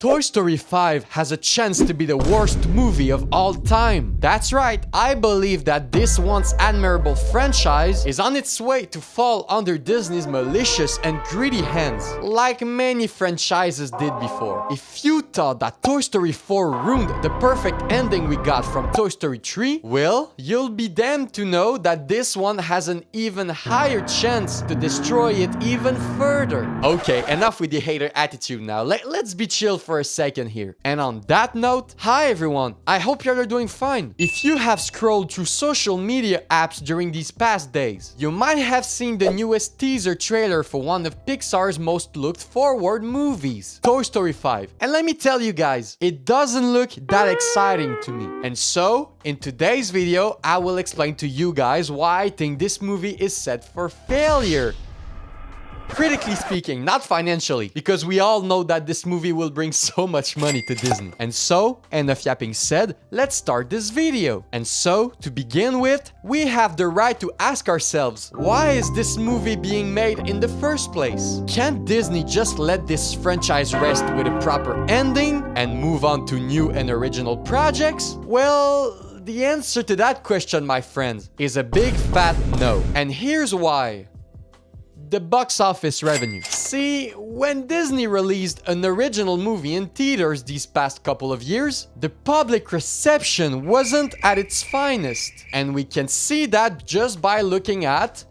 Toy Story 5 has a chance to be the worst movie of all time. That's right, I believe that this once admirable franchise is on its way to fall under Disney's malicious and greedy hands, like many franchises did before. If you thought that Toy Story 4 ruined the perfect ending we got from Toy Story 3, well, you'll be damned to know that this one has an even higher chance to destroy it even further. Okay, enough with the hater attitude now. Let's be chill for a second here. And on that note, hi everyone, I hope you're doing fine. If you have scrolled through social media apps during these past days, you might have seen the newest teaser trailer for one of Pixar's most looked forward movies, Toy Story 5. And let me tell you guys, it doesn't look that exciting to me. And so, in today's video, I will explain to you guys why I think this movie is set for failure. Critically speaking, not financially, because we all know that this movie will bring so much money to Disney. And so, enough yapping said, let's start this video. And so, to begin with, we have the right to ask ourselves, why is this movie being made in the first place? Can't Disney just let this franchise rest with a proper ending and move on to new and original projects? Well, the answer to that question, my friends, is a big fat no. And here's why. The box office revenue. See, when Disney released an original movie in theaters these past couple of years, the public reception wasn't at its finest. And we can see that just by looking at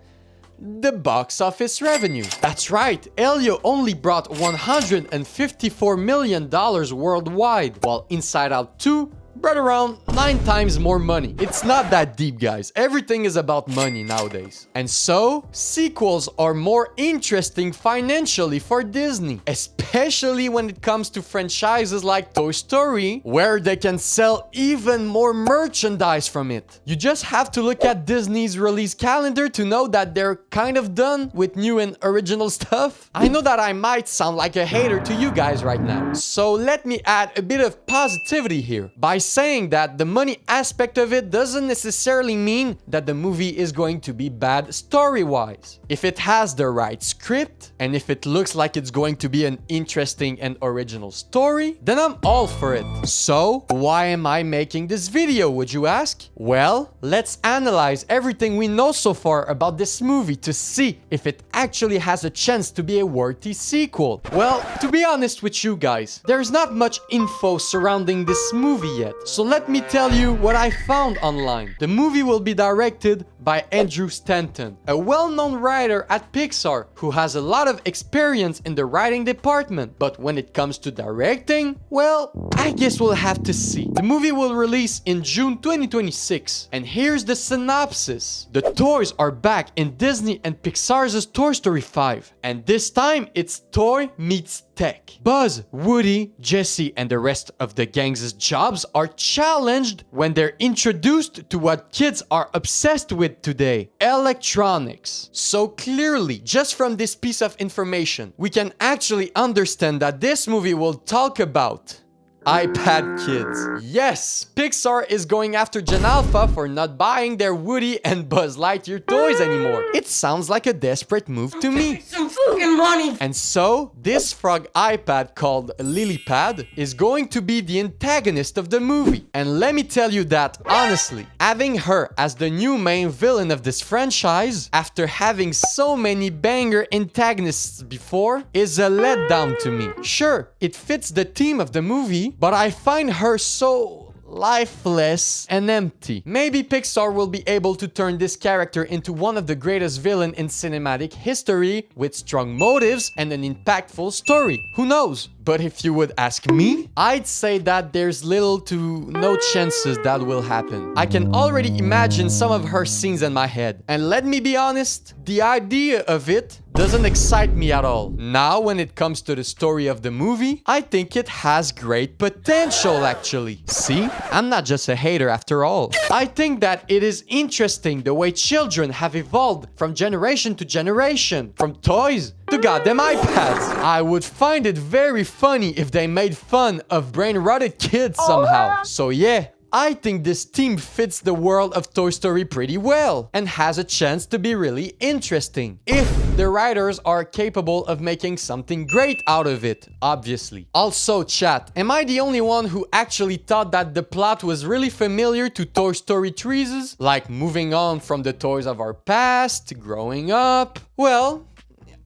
the box office revenue. That's right, Elio only brought $154 million worldwide, while Inside Out 2 brought around 9 times more money. It's not that deep, guys. Everything is about money nowadays. And so, sequels are more interesting financially for Disney, especially when it comes to franchises like Toy Story, where they can sell even more merchandise from it. You just have to look at Disney's release calendar to know that they're kind of done with new and original stuff. I know that I might sound like a hater to you guys right now. So let me add a bit of positivity here by saying that the money aspect of it doesn't necessarily mean that the movie is going to be bad story-wise. If it has the right script, and if it looks like it's going to be an interesting and original story, then I'm all for it. So, why am I making this video, would you ask? Well, let's analyze everything we know so far about this movie to see if it actually has a chance to be a worthy sequel. Well, to be honest with you guys, there's not much info surrounding this movie yet. So let me tell you what I found online. The movie will be directed by Andrew Stanton, a well-known writer at Pixar who has a lot of experience in the writing department. But when it comes to directing, well, I guess we'll have to see. The movie will release in June 2026. And here's the synopsis. The toys are back in Disney and Pixar's Toy Story 5. And this time, it's toy meets tech. Buzz, Woody, Jessie, and the rest of the gang's jobs are challenged when they're introduced to what kids are obsessed with today: electronics. So clearly, just from this piece of information, we can actually understand that this movie will talk about iPad kids. Yes, Pixar is going after Gen Alpha for not buying their Woody and Buzz Lightyear toys anymore. It sounds like a desperate move to me. Some fucking money. And so, this frog iPad called Lilypad is going to be the antagonist of the movie. And let me tell you that, honestly, having her as the new main villain of this franchise, after having so many banger antagonists before, is a letdown to me. Sure, it fits the theme of the movie, but I find her so lifeless and empty. Maybe Pixar will be able to turn this character into one of the greatest villains in cinematic history with strong motives and an impactful story. Who knows? But if you would ask me, I'd say that there's little to no chances that will happen. I can already imagine some of her scenes in my head. And let me be honest, the idea of it doesn't excite me at all. Now, when it comes to the story of the movie, I think it has great potential actually. See, I'm not just a hater after all. I think that it is interesting the way children have evolved from generation to generation, from toys to goddamn iPads. I would find it very funny if they made fun of brain-rotted kids somehow. So yeah, I think this team fits the world of Toy Story pretty well and has a chance to be really interesting if the writers are capable of making something great out of it, obviously. Also, chat, am I the only one who actually thought that the plot was really familiar to Toy Story 3's? Like moving on from the toys of our past, growing up? Well,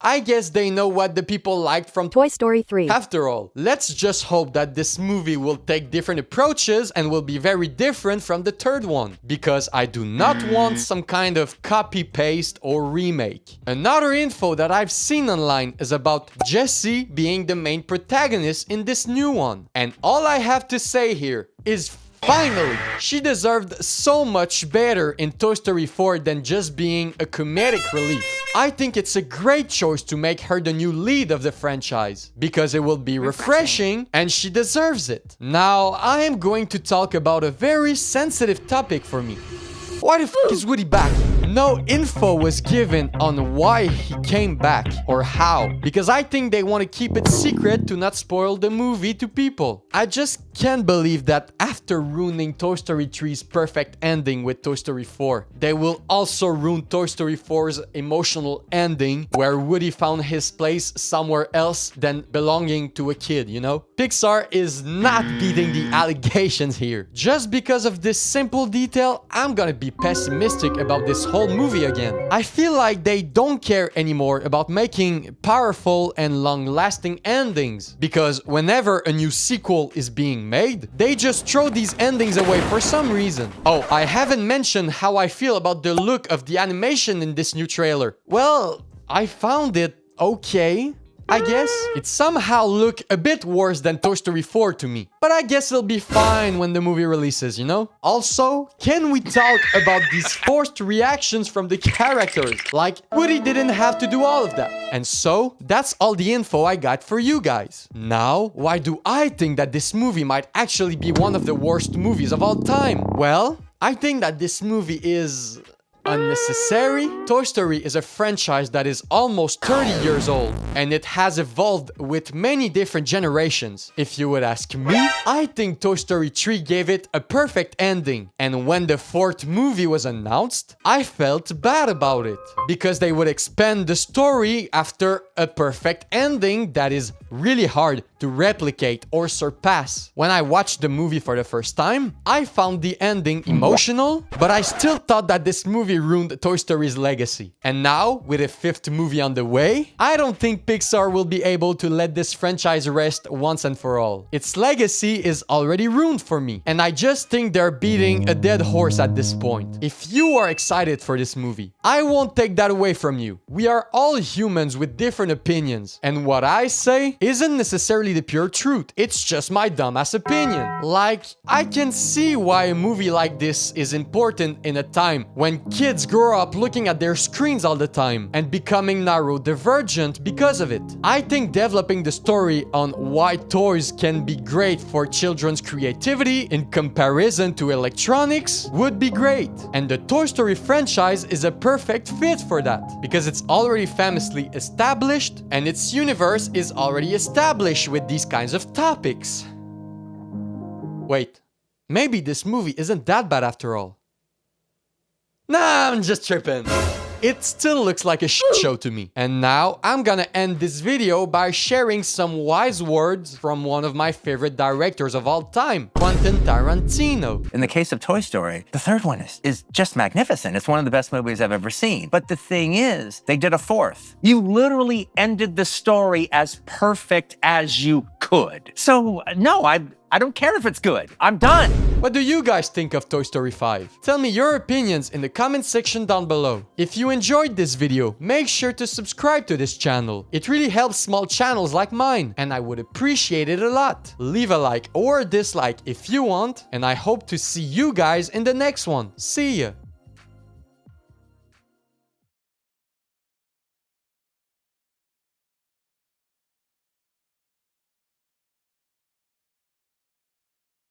I guess they know what the people liked from Toy Story 3. After all, let's just hope that this movie will take different approaches and will be very different from the third one, because I do not want some kind of copy-paste or remake. Another info that I've seen online is about Jessie being the main protagonist in this new one. And all I have to say here is finally, she deserved so much better in Toy Story 4 than just being a comedic relief. I think it's a great choice to make her the new lead of the franchise, because it will be refreshing and she deserves it. Now, I am going to talk about a very sensitive topic for me. Why the f is Woody back? No info was given on why he came back or how, because I think they want to keep it secret to not spoil the movie to people. I just can't believe that after ruining Toy Story 3's perfect ending with Toy Story 4, they will also ruin Toy Story 4's emotional ending, where Woody found his place somewhere else than belonging to a kid, you know? Pixar is not beating the allegations here. Just because of this simple detail, I'm gonna be pessimistic about this whole movie again. I feel like they don't care anymore about making powerful and long-lasting endings, because whenever a new sequel is being made, they just throw these endings away for some reason. Oh, I haven't mentioned how I feel about the look of the animation in this new trailer. Well, I found it okay, I guess. It somehow look a bit worse than Toy Story 4 to me. But I guess it'll be fine when the movie releases, you know? Also, can we talk about these forced reactions from the characters? Like, Woody didn't have to do all of that. And so, that's all the info I got for you guys. Now, why do I think that this movie might actually be one of the worst movies of all time? Well, I think that this movie is unnecessary. Toy Story is a franchise that is almost 30 years old, and it has evolved with many different generations. If you would ask me, I think Toy Story 3 gave it a perfect ending, and when the fourth movie was announced, I felt bad about it, because they would expand the story after a perfect ending that is really hard to replicate or surpass. When I watched the movie for the first time, I found the ending emotional, but I still thought that this movie ruined Toy Story's legacy. And now, with a fifth movie on the way, I don't think Pixar will be able to let this franchise rest once and for all. Its legacy is already ruined for me, and I just think they're beating a dead horse at this point. If you are excited for this movie, I won't take that away from you. We are all humans with different opinions, and what I say isn't necessarily the pure truth. It's just my dumbass opinion. Like, I can see why a movie like this is important in a time when kids grow up looking at their screens all the time and becoming neurodivergent because of it. I think developing the story on why toys can be great for children's creativity in comparison to electronics would be great. And the Toy Story franchise is a perfect fit for that, because it's already famously established and its universe is already established with these kinds of topics. Wait, maybe this movie isn't that bad after all. Nah, I'm just tripping. It still looks like a shit show to me. And now I'm gonna end this video by sharing some wise words from one of my favorite directors of all time, Quentin Tarantino. In the case of Toy Story, the third one is just magnificent. It's one of the best movies I've ever seen. But the thing is, they did a fourth. You literally ended the story as perfect as you could. So no, I don't care if it's good. I'm done. What do you guys think of Toy Story 5? Tell me your opinions in the comment section down below. If you enjoyed this video, make sure to subscribe to this channel. It really helps small channels like mine, and I would appreciate it a lot. Leave a like or a dislike if you want, and I hope to see you guys in the next one. See ya!